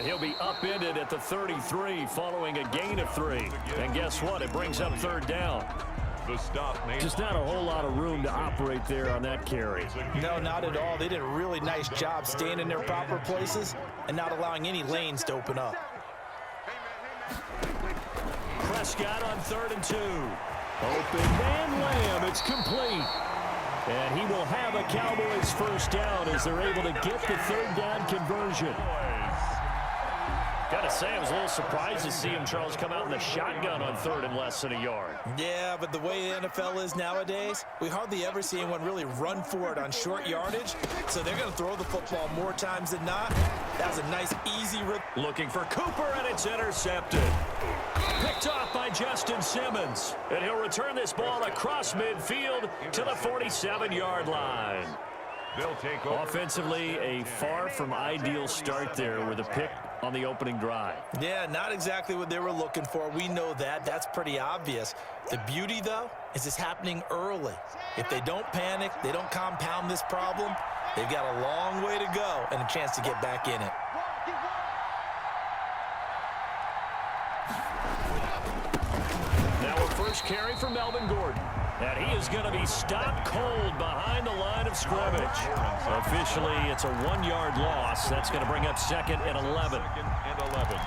He'll be upended at the 33 following a gain of 3. And guess what? It brings up third down. The stop made. Just not a whole lot of room to operate there on that carry. No, not at all. They did a really nice job staying in their proper places and not allowing any lanes to open up. Prescott on 3rd and 2. Open man Lamb. It's complete. And he will have a Cowboys first down as they're able to get the third down conversion. Got to say, I was a little surprised to see him, Charles, come out in the shotgun on 3rd and less than a yard. Yeah, but the way the NFL is nowadays, we hardly ever see anyone really run for it on short yardage. So they're going to throw the football more times than not. That was a nice, easy rip. Looking for Cooper, and it's intercepted. Picked off by Justin Simmons. And he'll return this ball across midfield to the 47-yard line. They'll take over. Offensively, a far from ideal start there with a pick on the opening drive. Yeah, not exactly what they were looking for. We know that. That's pretty obvious. The beauty, though, is it's happening early. If they don't panic, they don't compound this problem, they've got a long way to go and a chance to get back in it. Now a first carry for Melvin Gordon. And he is going to be stopped cold behind the line of scrimmage. Officially, it's a 1-yard loss. That's going to bring up 2nd and 11. 2nd and 11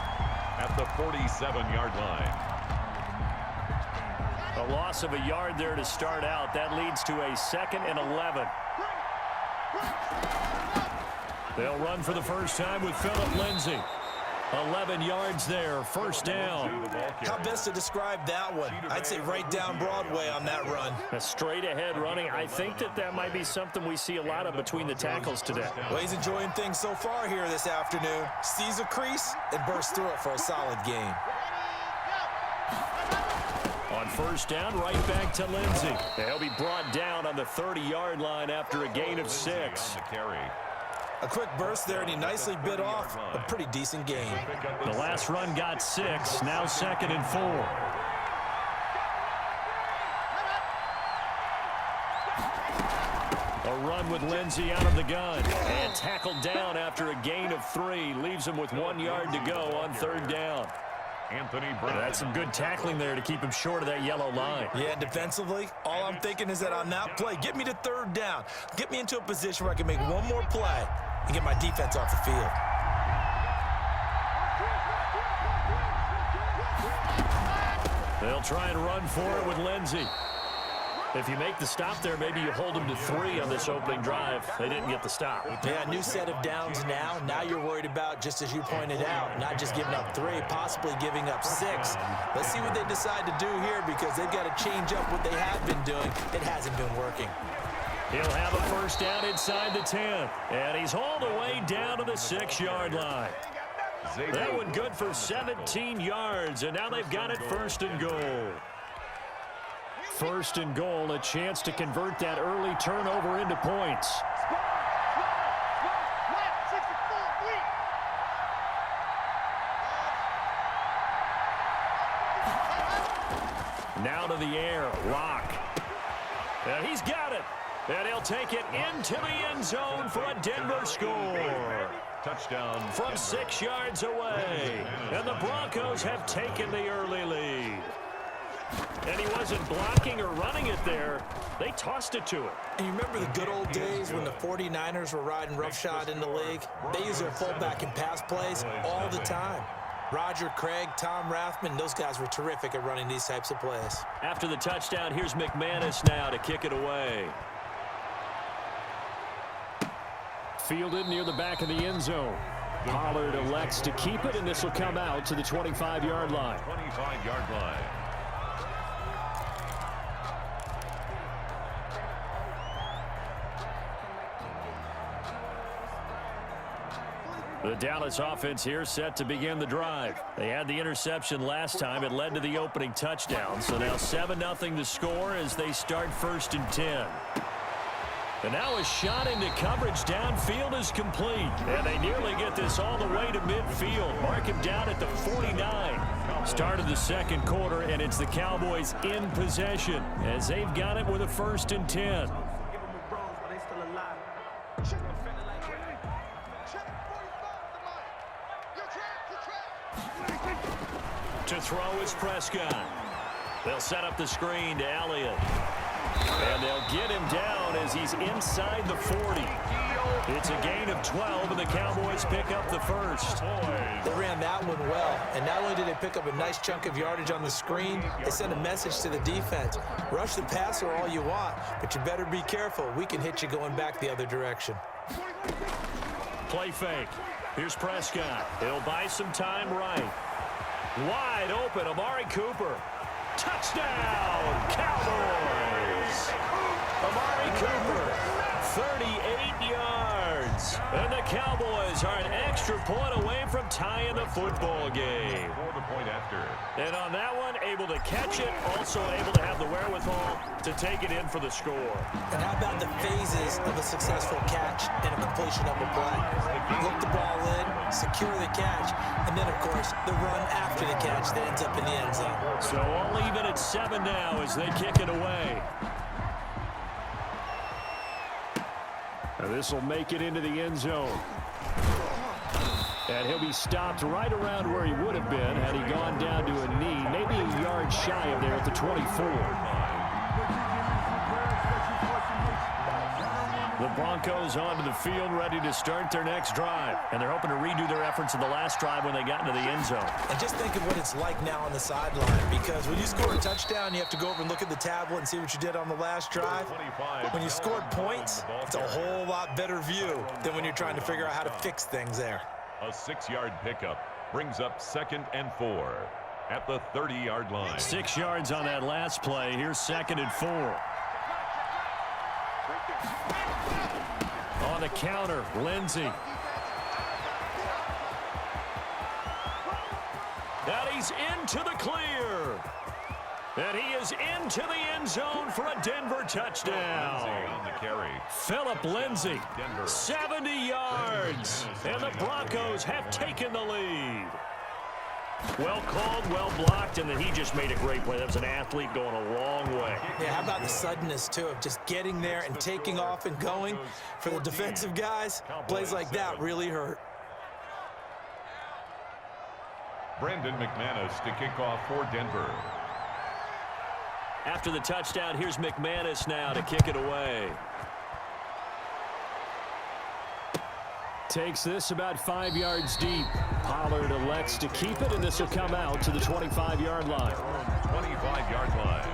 at the 47-yard line. A loss of a yard there to start out. That leads to a 2nd and 11. They'll run for the first time with Phillip Lindsay. 11 yards there, first down. How best to describe that one? I'd say right down Broadway on that run. A straight-ahead running. I think that might be something we see a lot of between the tackles today. Well, he's enjoying things so far here this afternoon. Sees a crease and bursts through it for a solid gain. On first down, right back to Lindsay. He'll be brought down on the 30-yard line after a gain of 6. A quick burst there, and he nicely bit off a pretty decent gain. The last run got 6, now 2nd and 4. A run with Lindsay out of the gun. And tackled down after a gain of 3. Leaves him with 1 yard to go on 3rd down. Anthony Brown. That's some good tackling there to keep him short of that yellow line. Yeah, defensively, all I'm thinking is that on that play, get me to 3rd down. Get me into a position where I can make one more play and get my defense off the field. They'll try and run for it with Lindsay. If you make the stop there, maybe you hold them to 3 on this opening drive. They didn't get the stop. Yeah, new set of downs now. Now you're worried about, just as you pointed out, not just giving up 3, possibly giving up 6. Let's see what they decide to do here, because they've got to change up what they have been doing. It hasn't been working. He'll have a first down inside the 10. And he's hauled away down to the 6-yard line. That one good for 17 yards, and now they've got it 1st and goal. 1st and goal, a chance to convert that early turnover into points. Now to the air, Locke. And he's got it. And he'll take it into the end zone for a Denver score. Touchdown. From 6 yards away. And the Broncos have taken the early lead. And he wasn't blocking or running it there. They tossed it to him. And you remember the good old days when the 49ers were riding roughshod in the league? They used their fullback in pass plays all the time. Roger Craig, Tom Rathman, those guys were terrific at running these types of plays. After the touchdown, here's McManus now to kick it away. Fielded near the back of the end zone. Pollard elects to keep it, and this will come out to the 25-yard line. 25-yard line. The Dallas offense here set to begin the drive. They had the interception last time. It led to the opening touchdown. So now 7-0 to score as they start 1st and 10. And now a shot into coverage downfield is complete. And they nearly get this all the way to midfield. Mark him down at the 49. Start of the 2nd quarter, and it's the Cowboys in possession as they've got it with a 1st and 10. To throw is Prescott. They'll set up the screen to Elliott. And they'll get him down as he's inside the 40. It's a gain of 12, and the Cowboys pick up the first. They ran that one well, and not only did they pick up a nice chunk of yardage on the screen, they sent a message to the defense. Rush the passer all you want, but you better be careful. We can hit you going back the other direction. Play fake. Here's Prescott. He'll buy some time right. Wide open, Amari Cooper. Touchdown, Cowboys! Amari Cooper, 38 yards. And the Cowboys are an extra point away from tying the football game. For the point after. And on that one, able to catch it, also able to have the wherewithal to take it in for the score. And how about the phases of a successful catch and a completion of a play? Look the ball in, secure the catch, and then, of course, the run after the catch that ends up in the end zone. So all even at 7 now as they kick it away. And this will make it into the end zone. And he'll be stopped right around where he would have been had he gone down to a knee, maybe a yard shy of there at the 24. The Broncos onto the field, ready to start their next drive. And they're hoping to redo their efforts in the last drive when they got into the end zone. And just think of what it's like now on the sideline, because when you score a touchdown, you have to go over and look at the tablet and see what you did on the last drive. When you scored points, it's a whole lot better view than when you're trying to figure out how to fix things there. A 6-yard pickup brings up 2nd and 4 at the 30-yard line. 6 yards on that last play. Here's 2nd and 4. On the counter, Lindsey. And he's into the clear. And he is into the end zone for a Denver touchdown. On the carry. Philip Lindsey, 70 yards. And the Broncos have taken the lead. Well called, well blocked, and then he just made a great play. That was an athlete going a long way. Yeah, how about the suddenness, too, of just getting there and taking off and going? For the defensive guys, plays like that really hurt. Brandon McManus to kick off for Denver. After the touchdown, here's McManus now to kick it away. Takes this about 5 yards deep. Pollard elects to keep it, and this will come out to the 25-yard line. 25-yard line.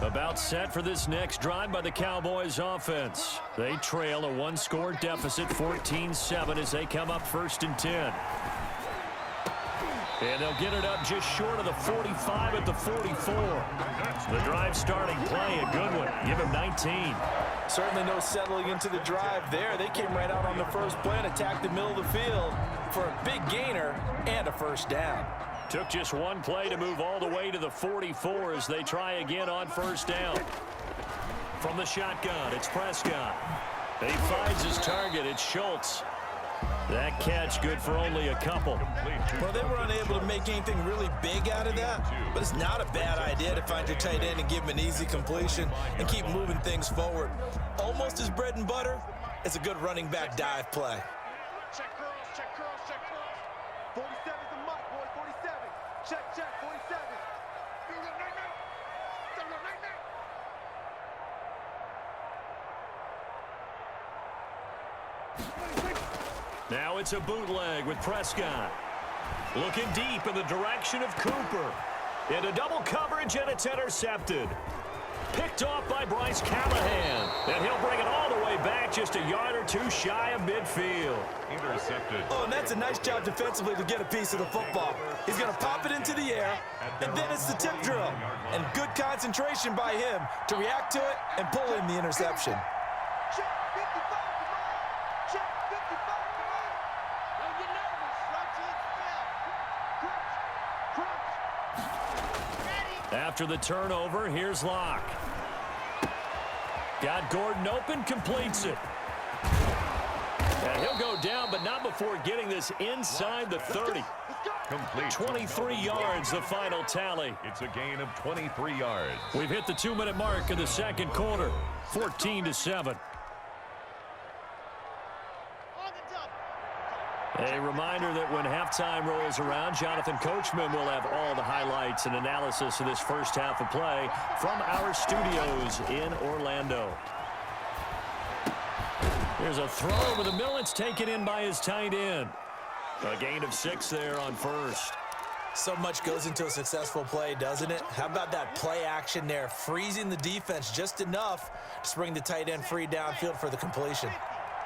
About set for this next drive by the Cowboys offense. They trail a one-score deficit, 14-7, as they come up 1st and 10. And they'll get it up just short of the 45 at the 44. The drive starting play, a good one. Give him 19. Certainly no settling into the drive there. They came right out on the first play and attacked the middle of the field for a big gainer and a first down. Took just one play to move all the way to the 44 as they try again on first down. From the shotgun, it's Prescott. He finds his target. It's Schultz. That catch good for only a couple. Well, they were unable to make anything really big out of that, but it's not a bad idea to find your tight end and give him an easy completion and keep moving things forward. Almost as bread and butter as a good running back dive play. Check curls, check curls, check curls. 47's the mark, boy, 47. Check, check, 47. Now it's a bootleg with Prescott. Looking deep in the direction of Cooper. Into double coverage, and it's intercepted. Picked off by Bryce Callahan. And he'll bring it all the way back just a yard or two shy of midfield. Intercepted. Oh, and that's a nice job defensively to get a piece of the football. He's going to pop it into the air, and then it's the tip drill. And good concentration by him to react to it and pull in the interception. Check 55, Jamal. Check 55, Jamal. Don't get nervous. Crunch, crunch. After the turnover, here's Locke. Got Gordon open, completes it. And he'll go down, but not before getting this inside the 30. Complete. 23 yards, the final tally. It's a gain of 23 yards. We've hit the 2-minute mark in the second quarter, 14-7. On the double. A reminder that when halftime rolls around, Jonathan Coachman will have all the highlights and analysis of this first half of play from our studios in Orlando. Here's a throw over the middle. It's taken in by his tight end. A gain of 6 there on first. So much goes into a successful play, doesn't it? How about that play action there, freezing the defense just enough to bring the tight end free downfield for the completion.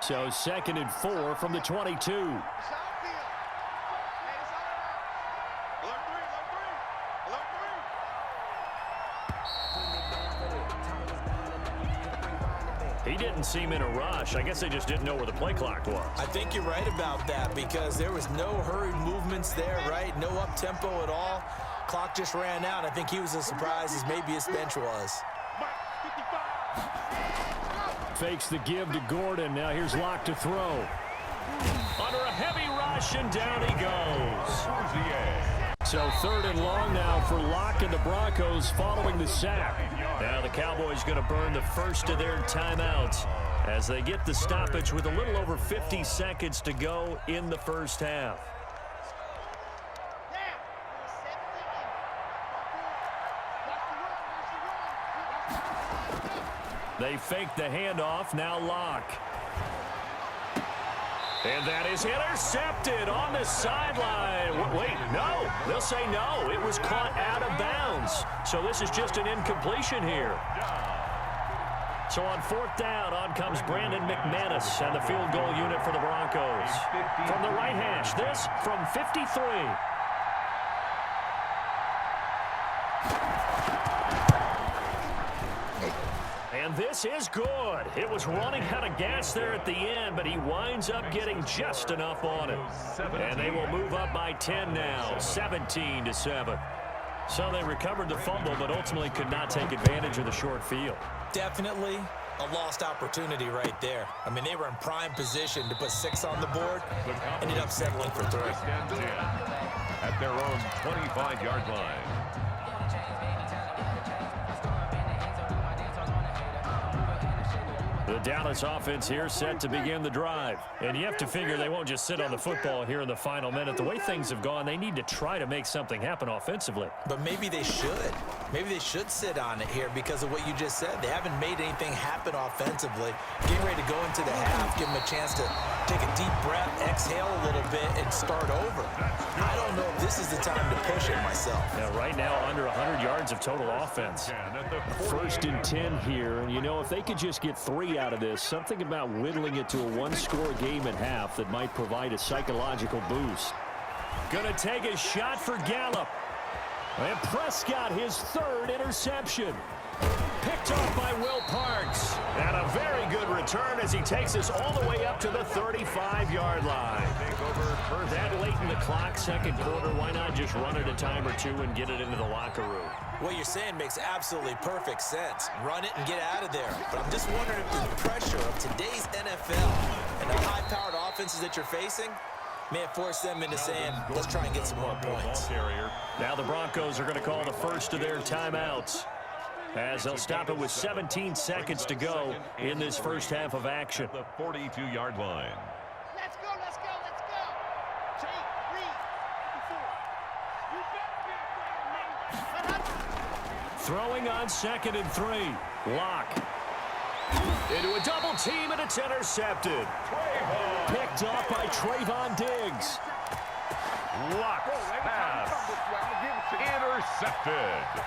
So 2nd and 4 from the 22. He didn't seem in a rush. I guess they just didn't know where the play clock was. I think you're right about that because there was no hurried movements there, right? No up-tempo at all. Clock just ran out. I think he was as surprised as maybe his bench was. Fakes the give to Gordon. Now here's Locke to throw. Under a heavy rush, and down he goes. So 3rd and long now for Locke and the Broncos following the sack. Now the Cowboys going to burn the first of their timeouts as they get the stoppage with a little over 50 seconds to go in the first half. They fake the handoff. Now Locke. And that is intercepted on the sideline. Wait, no. They'll say no. It was caught out of bounds. So this is just an incompletion here. So on 4th down, on comes Brandon McManus and the field goal unit for the Broncos. From the right hash, this from 53. And this is good. It was running out of gas there at the end, but he winds up getting just enough on it. And they will move up by 10 now, 17-7. So they recovered the fumble, but ultimately could not take advantage of the short field. Definitely a lost opportunity right there. I mean, they were in prime position to put 6 on the board, ended up settling for 3. At their own 25-yard line. The Dallas offense here set to begin the drive. And you have to figure they won't just sit on the football here in the final minute. The way things have gone, they need to try to make something happen offensively. But maybe they should. Maybe they should sit on it here because of what you just said. They haven't made anything happen offensively. Getting ready to go into the half, give them a chance to take a deep breath, exhale a little bit, and start over. I don't know if this is the time to push it myself. Now, right now, under 100 yards of total offense. 1st and 10 here. And, you know, if they could just get 3 out of this, something about whittling it to a 1-score game at half that might provide a psychological boost. Gonna take a shot for Gallup. And Prescott, his 3rd interception. Picked off by Will Parks. And a very good return as he takes us all the way up to the 35-yard line. That late in the clock, 2nd quarter, why not just run it a time or 2 and get it into the locker room? What you're saying makes absolutely perfect sense. Run it and get out of there. But I'm just wondering if the pressure of today's NFL and the high-powered offenses that you're facing may have forced them into saying, let's try and get some more points. Now the Broncos are going to call the first of their timeouts as they'll stop it with 17 seconds to go in this first half of action. The 42-yard line. Let's go, let's go, let's go. Take, read, you better be afraid of me. Throwing on 2nd and 3. Locke. Into a double team, and it's intercepted. Picked off by Trayvon Diggs. Locke's pass. Intercepted.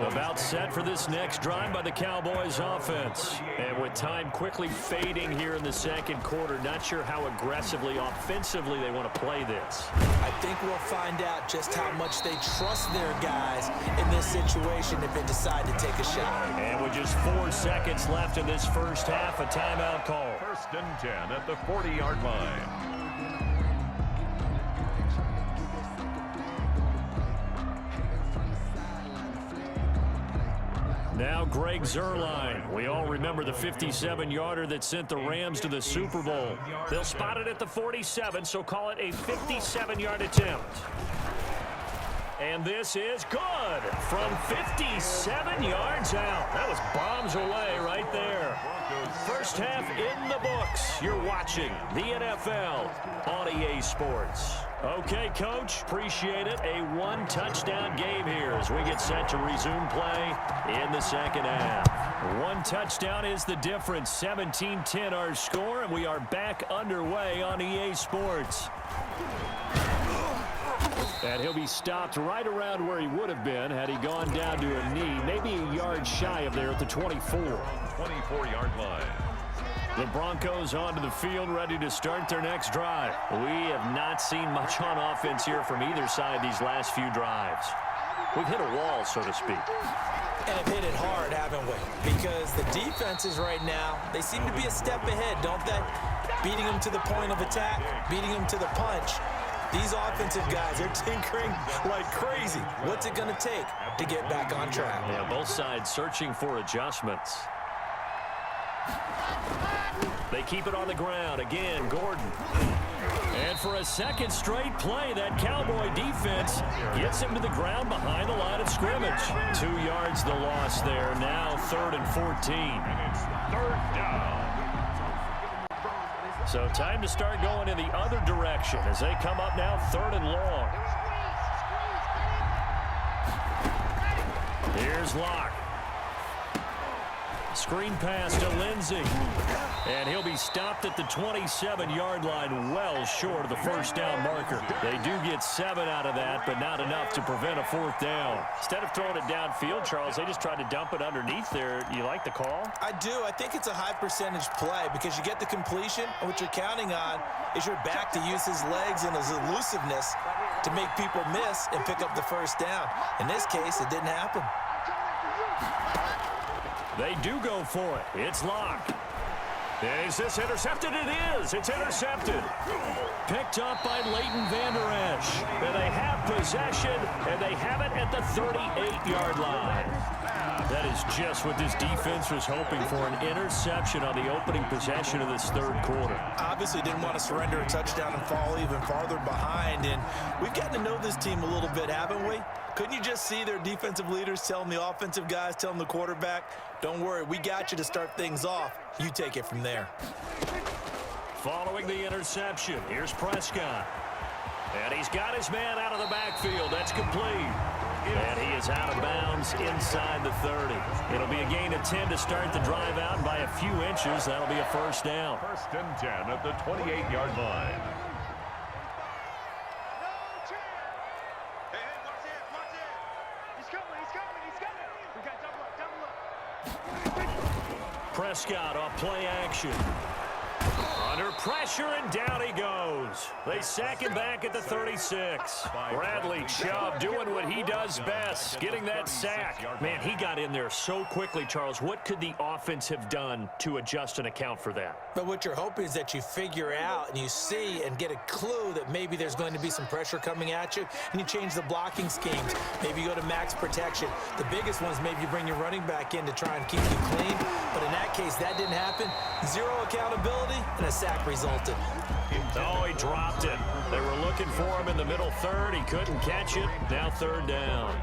About set for this next drive by the Cowboys offense. And with time quickly fading here in the 2nd quarter, not sure how aggressively, offensively they want to play this. I think we'll find out just how much they trust their guys in this situation if they decide to take a shot. And with just 4 seconds left in this first half, a timeout call. 1st and 10 at the 40-yard line. Now Greg Zuerlein. We all remember the 57-yarder that sent the Rams to the Super Bowl. They'll spot it at the 47, so call it a 57-yard attempt. And this is good from 57 yards out. That was bombs away right there. First half in the books. You're watching the NFL on EA Sports. Okay, Coach, appreciate it. A one-touchdown game here as we get set to resume play in the second half. One touchdown is the difference. 17-10 our score, and we are back underway on EA Sports. And he'll be stopped right around where he would have been had he gone down to a knee, maybe a yard shy of there at the 24. 24-yard line. The Broncos onto the field, ready to start their next drive. We have not seen much on offense here from either side these last few drives. We've hit a wall, so to speak. And have hit it hard, haven't we? Because the defenses right now, they seem to be a step ahead, don't they? Beating them to the point of attack, beating them to the punch. These offensive guys, they're tinkering like crazy. What's it going to take to get back on track? Yeah, both sides searching for adjustments. They keep it on the ground. Again, Gordon. And for a second straight play, that Cowboy defense gets him to the ground behind the line of scrimmage. 2 yards the loss there. Now 3rd and 14. And it's third down. So time to start going in the other direction as they come up now 3rd and long. Here's Locke. Screen pass to Lindsey. And he'll be stopped at the 27-yard line, well short of the first down marker. They do get 7 out of that, but not enough to prevent a 4th down. Instead of throwing it downfield, Charles, they just tried to dump it underneath there. You like the call? I do. I think it's a high percentage play because you get the completion, and what you're counting on is your back to use his legs and his elusiveness to make people miss and pick up the first down. In this case, it didn't happen. They do go for it. It's Locke. Is this intercepted? It is. It's intercepted. Picked up by Leighton Vander Esch. And they have possession, and they have it at the 38-yard line. That is just what this defense was hoping for, an interception on the opening possession of this 3rd quarter. Obviously didn't want to surrender a touchdown and fall even farther behind. And we've gotten to know this team a little bit, haven't we? Couldn't you just see their defensive leaders telling the offensive guys, telling the quarterback, don't worry, we got you to start things off. You take it from there. Following the interception, here's Prescott. And he's got his man out of the backfield. That's complete. And he is out of bounds inside the 30. It'll be a gain of 10 to start the drive out, and by a few inches, that'll be a first down. 1st and 10 at the 28-yard line. Prescott off play action. Under pressure, and down he goes. They sack him back at the 36. Bradley Chubb doing what he does best, getting that sack. Man, he got in there so quickly, Charles. What could the offense have done to adjust and account for that? But what you're hoping is that you figure out and you see and get a clue that maybe there's going to be some pressure coming at you, and you change the blocking schemes. Maybe you go to max protection. The biggest one is maybe you bring your running back in to try and keep you clean. But in that case, that didn't happen. 0 accountability, and a sack resulted. Oh, he dropped it. They were looking for him in the middle 3rd. He couldn't catch it. Now 3rd down.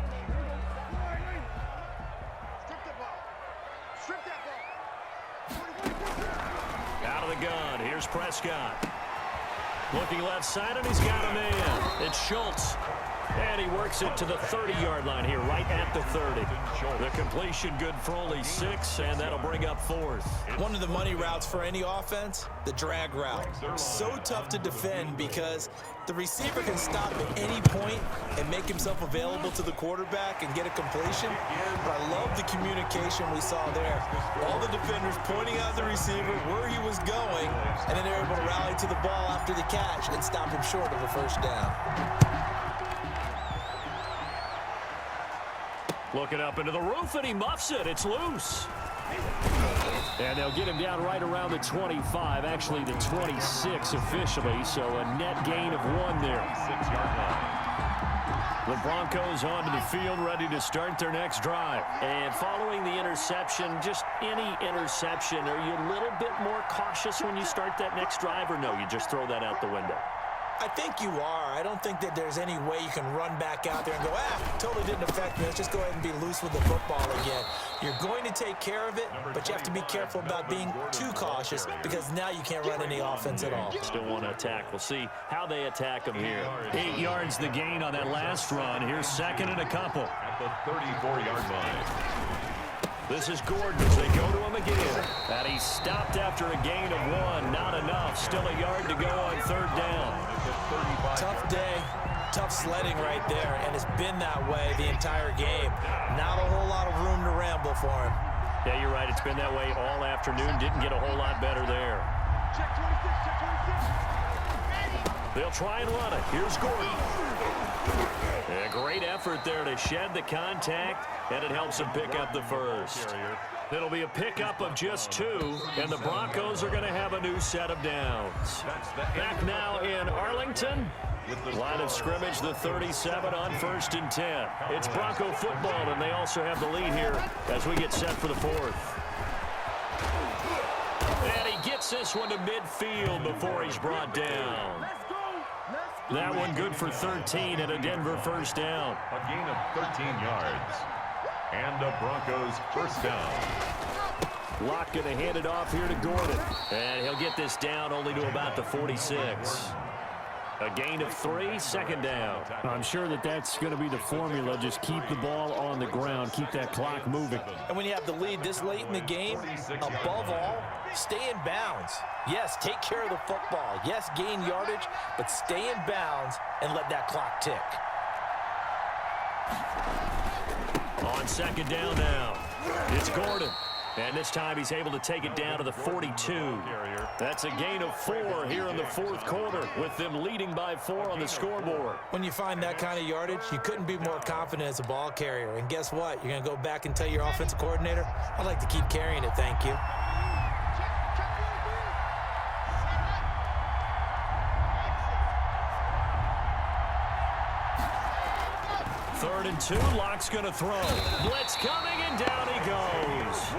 Out of the gun. Here's Prescott. Looking left side, and he's got a man. It's Schultz. And he works it to the 30-yard line here, right at the 30. The completion good for only 6, and that'll bring up 4th. One of the money routes for any offense, the drag route. So tough to defend because the receiver can stop at any point and make himself available to the quarterback and get a completion. But I love the communication we saw there. All the defenders pointing out the receiver, where he was going, and then they're able to rally to the ball after the catch and stop him short of a first down. Looking up into the roof, and he muffs it. It's loose. And they'll get him down right around the 25, actually the 26 officially, so a net gain of 1 there. 6-yard line. The Broncos onto the field, ready to start their next drive. And following the interception, just any interception, are you a little bit more cautious when you start that next drive, or no, you just throw that out the window? I think you are. I don't think that there's any way you can run back out there and go, totally didn't affect me. Let's just go ahead and be loose with the football again. You're going to take care of it, but you have to be careful about being too cautious because now you can't run any offense at all. Still want to attack. We'll see how they attack him here. 8 yards the gain on that last run. Here's second and a couple. At the 34-yard line. This is Gordon as they go to him again. And he stopped after a gain of 1. Not enough. Still a yard to go on third down. Tough day. Tough sledding right there, and it's been that way the entire game. Not a whole lot of room to ramble for him. Yeah, you're right. It's been that way all afternoon. Didn't get a whole lot better there. Check 26, check 26. They'll try and run it. Here's Gordon. A great effort there to shed the contact, and it helps him pick up the first. It'll be a pickup of just 2, and the Broncos are going to have a new set of downs. Back now in Arlington. Line of scrimmage, the 37 on 1st and 10. It's Bronco football, and they also have the lead here as we get set for the 4th. And he gets this one to midfield before he's brought down. That one good for 13 and a Denver first down. A gain of 13 yards. And a Broncos first down. Locke going to hand it off here to Gordon. And he'll get this down only to about the 46. A gain of 3, second down. I'm sure that that's going to be the formula. Just keep the ball on the ground. Keep that clock moving. And when you have the lead this late in the game, above all, stay in bounds. Yes, take care of the football. Yes, gain yardage, but stay in bounds and let that clock tick. On second down now, it's Gordon. And this time he's able to take it down to the 42. That's a gain of 4 here in the 4th quarter, with them leading by 4 on the scoreboard. When you find that kind of yardage, you couldn't be more confident as a ball carrier. And guess what? You're going to go back and tell your offensive coordinator, I'd like to keep carrying it, thank you. Third and 2, Locke's going to throw. Blitz coming, and down he goes.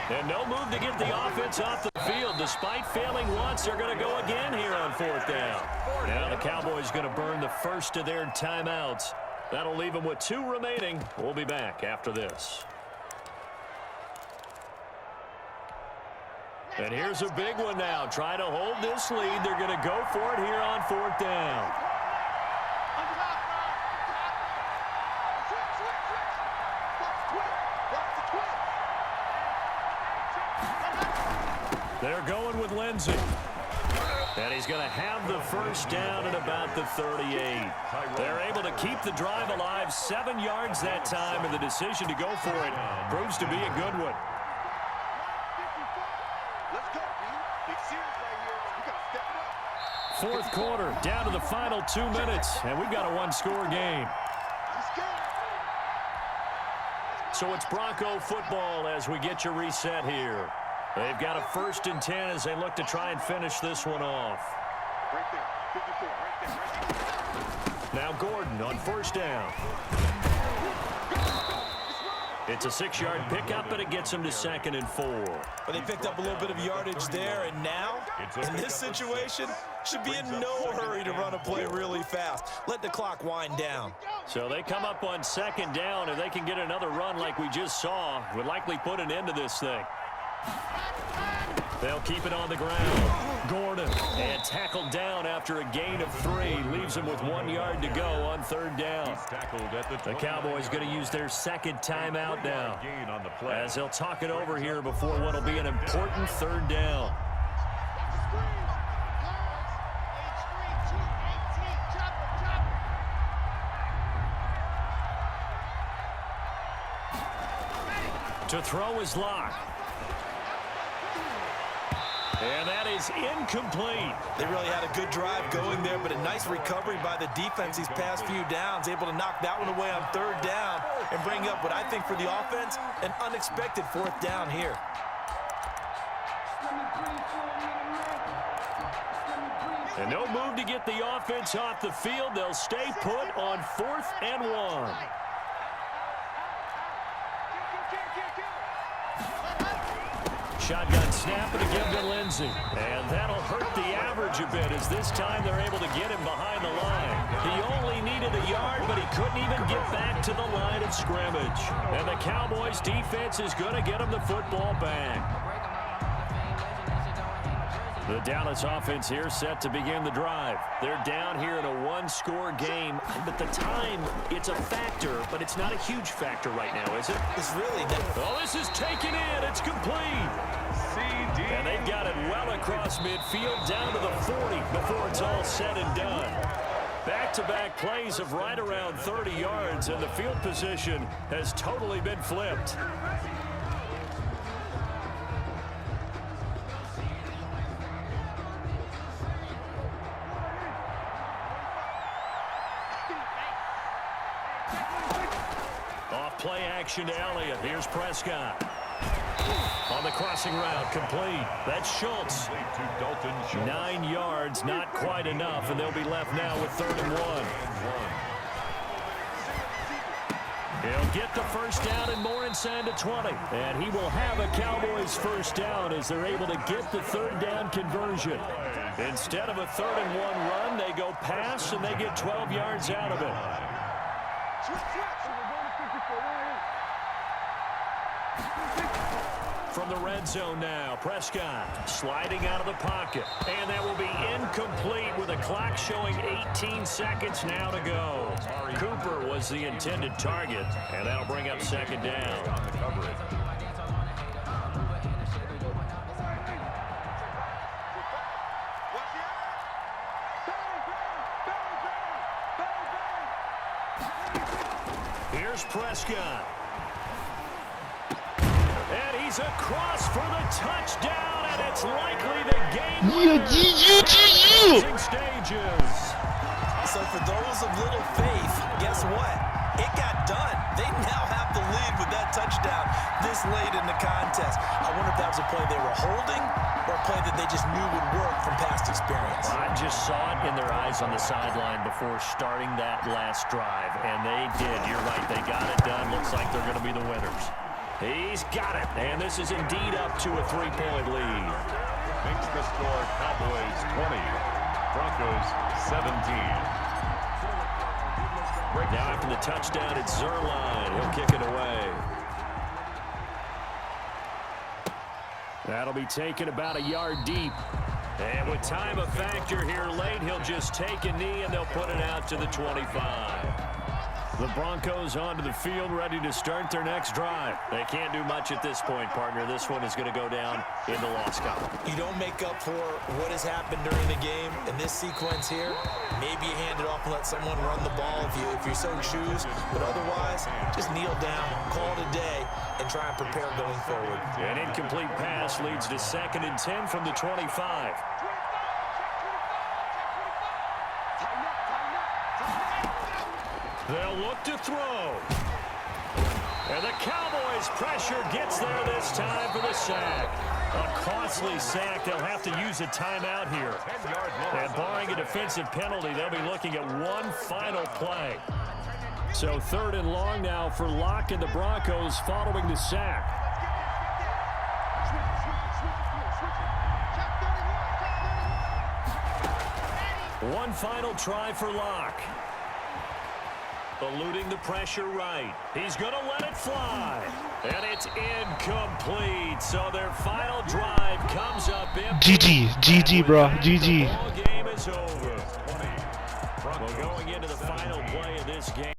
And no move to get the offense off the field. Despite failing once, they're going to go again here on 4th down. Now the Cowboys going to burn the first of their timeouts. That'll leave them with 2 remaining. We'll be back after this. And here's a big one now. Trying to hold this lead. They're going to go for it here on 4th down. They're going with Lindsey. And he's going to have the first down at about the 38. They're able to keep the drive alive, 7 yards that time, and the decision to go for it proves to be a good one. Let's go, dude. Big series right here. We got to step it up. 4th quarter, down to the final 2 minutes, and we've got a 1-score game. Let's go. So it's Bronco football as we get you reset here. They've got a 1st and 10 as they look to try and finish this one off. Right there. 54. Right there. Right there. Now Gordon on 1st down. It's a 6-yard pickup, but it gets him to 2nd and 4. But they picked up a little bit of yardage there, and now, in this situation, should be in no hurry to run a play really fast. Let the clock wind down. So they come up on 2nd down, and they can get another run like we just saw. Would likely put an end to this thing. They'll keep it on the ground. Gordon, and tackled down after a gain of 3. Leaves him with 1 yard to go on 3rd down. The Cowboys going to use their 2nd timeout now, as they'll talk it over here before what will be an important 3rd down. To throw is Locke. And that is incomplete. They really had a good drive going there, but a nice recovery by the defense these past few downs, able to knock that one away on 3rd down and bring up what I think for the offense, an unexpected 4th down here. And no move to get the offense off the field. They'll stay put on 4th and 1. shotgun snap and a give to Lindsey. And that'll hurt the average a bit as this time they're able to get him behind the line. He only needed a yard, but he couldn't even get back to the line of scrimmage. And the Cowboys defense is going to get him the football back. The Dallas offense here set to begin the drive. They're down here in a one-score game, but the time, it's a factor, but it's not a huge factor right now, is it? It's really not. Oh, this is taken in. It's complete. CD. And they've got it well across midfield down to the 40 before it's all said and done. Back-to-back plays of right around 30 yards, and the field position has totally been flipped. Play action to Elliott. Here's Prescott. On the crossing route, complete. That's Schultz. 9 yards, not quite enough, and they'll be left now with 3rd and 1. He'll get the first down and more inside the 20. And he will have a Cowboys first down as they're able to get the 3rd down conversion. Instead of a 3rd and 1 run, they go pass, and they get 12 yards out of it. From the red zone now, Prescott sliding out of the pocket. And that will be incomplete with the clock showing 18 seconds now to go. Cooper was the intended target, and that'll bring up 2nd down. Here's Prescott. And he's across for the touchdown, and it's likely the game stages. So for those of little faith, guess what? It got done. They now have the lead with that touchdown this late in the contest. I wonder if that was a play they were holding or a play that they just knew would work from past experience. I just saw it in their eyes on the sideline before starting that last drive, and they did. You're right. They got it done. Looks like they're going to be the winners. He's got it, and this is indeed up to a 3-point lead. Makes the score Cowboys 20, Broncos 17. Now after the touchdown, it's Zerline. He'll kick it away. That'll be taken about a yard deep. And with time a factor here late, he'll just take a knee, and they'll put it out to the 25. The Broncos onto the field, ready to start their next drive. They can't do much at this point, partner. This one is going to go down in the loss column. You don't make up for what has happened during the game in this sequence here. Maybe you hand it off and let someone run the ball if you so choose. But otherwise, just kneel down, call it a day, and try and prepare going forward. An incomplete pass leads to 2nd and 10 from the 25. They'll look to throw. And the Cowboys' pressure gets there this time for the sack. A costly sack. They'll have to use a timeout here. And barring a defensive penalty, they'll be looking at one final play. So 3rd and long now for Locke and the Broncos following the sack. One final try for Locke. Eluding the pressure right. He's going to let it fly. And it's incomplete. So their final drive comes up empty. GG, bro. GG. The ball game is over. Well, going into the final play of this game.